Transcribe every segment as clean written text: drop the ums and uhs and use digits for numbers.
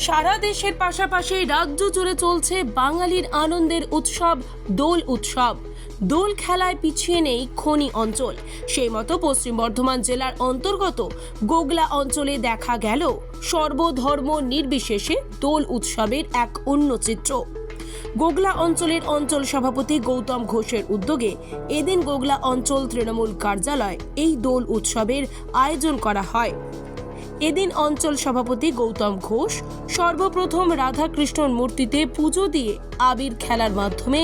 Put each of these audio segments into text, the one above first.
সারা দেশের পাশাপাশি রাজ্য জুড়ে চলছে বাঙালির আনন্দের উৎসব দোল উৎসব। দোল খেলায় পিছিয়ে নেই খনি অঞ্চল। সেই মতো পশ্চিম বর্ধমান জেলার অন্তর্গত গোগলা অঞ্চলে দেখা গেল সর্বধর্ম নির্বিশেষে দোল উৎসবের এক অন্য চিত্র। গোগলা অঞ্চলের অঞ্চল সভাপতি গৌতম ঘোষের উদ্যোগে এদিন গোগলা অঞ্চল তৃণমূল কার্যালয় এই দোল উৎসবের আয়োজন করা হয়। এদিন অঞ্চল সভাপতি গৌতম ঘোষ সর্বপ্রথম রাধাকৃষ্ণর মূর্তিতে পুজো দিয়ে আবির খেলার মাধ্যমে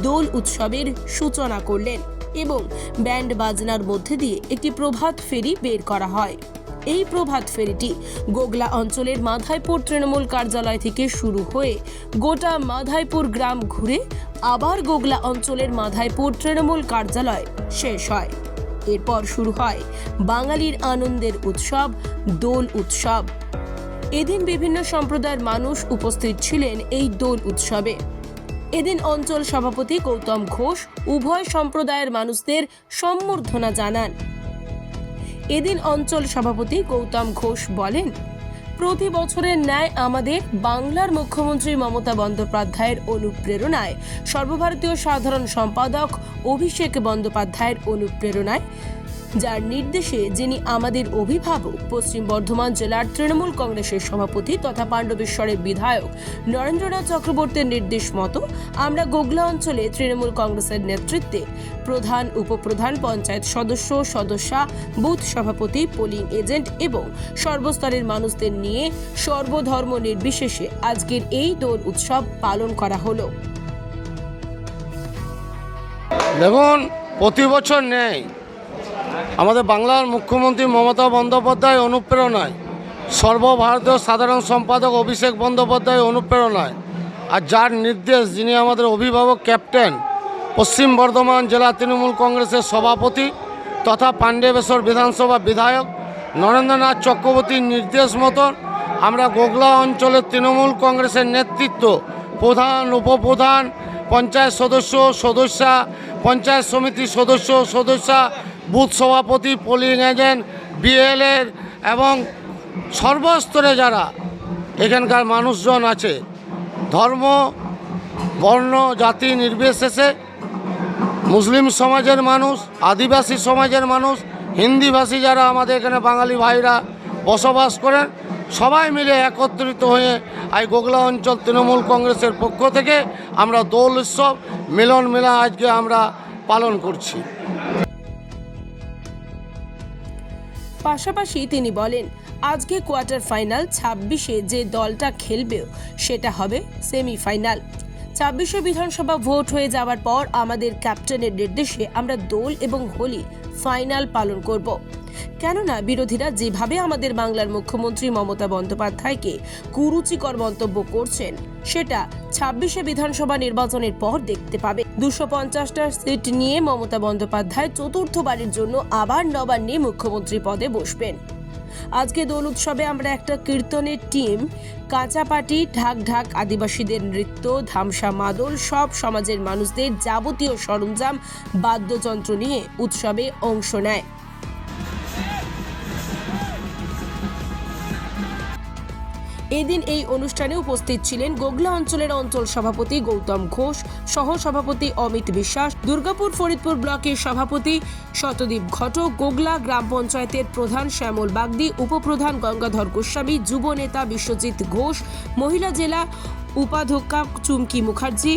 দোল উৎসবের সূচনা করলেন এবং ব্যান্ড বাজনার মধ্যে দিয়ে একটি প্রভাত ফেরি বের করা হয়। এই প্রভাত ফেরিটি গোগলা অঞ্চলের মাধাইপুর তৃণমূল কার্যালয় থেকে শুরু হয়ে গোটা মাধাইপুর গ্রাম ঘুরে আবার গোগলা অঞ্চলের মাধাইপুর তৃণমূল কার্যালয় শেষ হয়। এরপর শুরু হয় বাঙালির আনন্দের উৎসব দোল উৎসব। এদিন বিভিন্ন সম্প্রদায়ের মানুষ উপস্থিত ছিলেন এই দোল উৎসবে। এদিন অঞ্চল সভাপতি গৌতম ঘোষ উভয় সম্প্রদায়ের মানুষদের সম্বর্ধনা জানান। এদিন অঞ্চল সভাপতি গৌতম ঘোষ বলেন, প্রতি বছরের ন্যায় আমাদের বাংলার মুখ্যমন্ত্রী মমতা বন্দ্যোপাধ্যায়ের অনুপ্রেরণায়, সর্বভারতীয় সাধারণ সম্পাদক অভিষেক বন্দ্যোপাধ্যায়ের অনুপ্রেরণায়, যার নির্দেশে যিনি আমাদের অভিভাবক পশ্চিম বর্ধমান জেলার তৃণমূল কংগ্রেসের সভাপতি তথা পাণ্ডবেশ্বরের বিধায়ক নরেন্দ্রনাথ চক্রবর্তীর নির্দেশ মতো আমরা গোগলা অঞ্চলে তৃণমূল কংগ্রেসের নেতৃত্বে প্রধান, উপপ্রধান, পঞ্চায়েত সদস্য, সদস্যা, বুথ সভাপতি, পোলিং এজেন্ট এবং সর্বস্তরের মানুষদের নিয়ে সর্বধর্ম নির্বিশেষে আজকের এই দোল উৎসব পালন করা হলো। দেখুন, প্রতি বছর নেই আমাদের বাংলার মুখ্যমন্ত্রী মমতা বন্দ্যোপাধ্যায় অনুপ্রেরণায়, সর্বভারতীয় সাধারণ সম্পাদক অভিষেক বন্দ্যোপাধ্যায় অনুপ্রেরণায়, আর যার নির্দেশ যিনি আমাদের অভিভাবক ক্যাপ্টেন পশ্চিম বর্ধমান জেলা তৃণমূল কংগ্রেসের সভাপতি তথা পাণ্ডবেশ্বর বিধানসভা বিধায়ক নরেন্দ্রনাথ চক্রবর্তীর নির্দেশ মতন আমরা গোগলা অঞ্চলের তৃণমূল কংগ্রেসের নেতৃত্ব, প্রধান, উপপ্রধান, পঞ্চায়েত সদস্য, সদস্যা, পঞ্চায়েত সমিতির সদস্য, সদস্যা, বুথ সভাপতি, পোলিং এজেন্ট, বিএলএর এবং সর্বস্তরে যারা এখানকার মানুষজন আছে, ধর্ম, বর্ণ, জাতি নির্বিশেষে, মুসলিম সমাজের মানুষ, আদিবাসী সমাজের মানুষ, হিন্দিভাষী যারা আমাদের এখানে বাঙালি ভাইরা বসবাস করেন, সবাই মিলে একত্রিত হয়ে এই গোগলা অঞ্চল তৃণমূল কংগ্রেসের পক্ষ থেকে আমরা দোল উৎসব মিলন মেলা আজকে আমরা পালন করছি। পাশাপাশি তিনি বলেন, আজকে কোয়ার্টার ফাইনাল, 26-এ যে দলটা খেলবে সেটা হবে সেমিফাইনাল। 26-এ বিধানসভা ভোট হয়ে যাওয়ার পর আমাদের ক্যাপ্টেনের নির্দেশে আমরা দোল এবং হোলি ফাইনাল পালন করব। কেননা বিরোধীরা যেভাবে আমাদের বাংলার মুখ্যমন্ত্রী মমতা বন্দ্যোপাধ্যায়কে কুরুচিকর মন্তব্য করছেন সেটা 26-এ বিধানসভা নির্বাচনের পর দেখতে পাবে। 250টা সিট নিয়ে মমতা বন্দ্যোপাধ্যায় চতুর্থবারের জন্য আবার নবান্নে মুখ্যমন্ত্রী পদে বসবেন। আজকে দোল উৎসবে আমরা একটা কীর্তনের টিম, কাঁচাপাটি, ঢাক ঢাক, আদিবাসীদের নৃত্য, ধামসা, মাদল, সব সমাজের মানুষদের যাবতীয় সরঞ্জাম, বাদ্যযন্ত্র নিয়ে উৎসবে অংশ নেয়। এদিন এই অনুষ্ঠানে উপস্থিত ছিলেন গোগলা অঞ্চলের অঞ্চল সভাপতি গৌতম ঘোষ, সহ সভাপতি অমিত বিশ্বাস, দুর্গাপুর ফরিদপুর ব্লকের সভাপতি শতদীপ ঘটক, গোগলা গ্রাম পঞ্চায়েতের প্রধান শ্যামল বাগদি, উপপ্রধান গঙ্গাধর গোস্বামী, যুব নেতা বিশ্বজিৎ ঘোষ, মহিলা জেলা উপাধ্যক্ষা চুমকি মুখার্জি,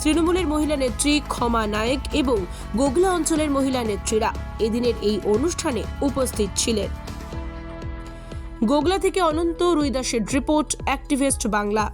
তৃণমূলের মহিলা নেত্রী ক্ষমা নায়েক এবং গোগলা অঞ্চলের মহিলা নেত্রীরা এদিনের এই অনুষ্ঠানে উপস্থিত ছিলেন। গোগলা থেকে অনন্ত রুইদাসের রিপোর্ট, অ্যাক্টিভিস্ট বাংলা।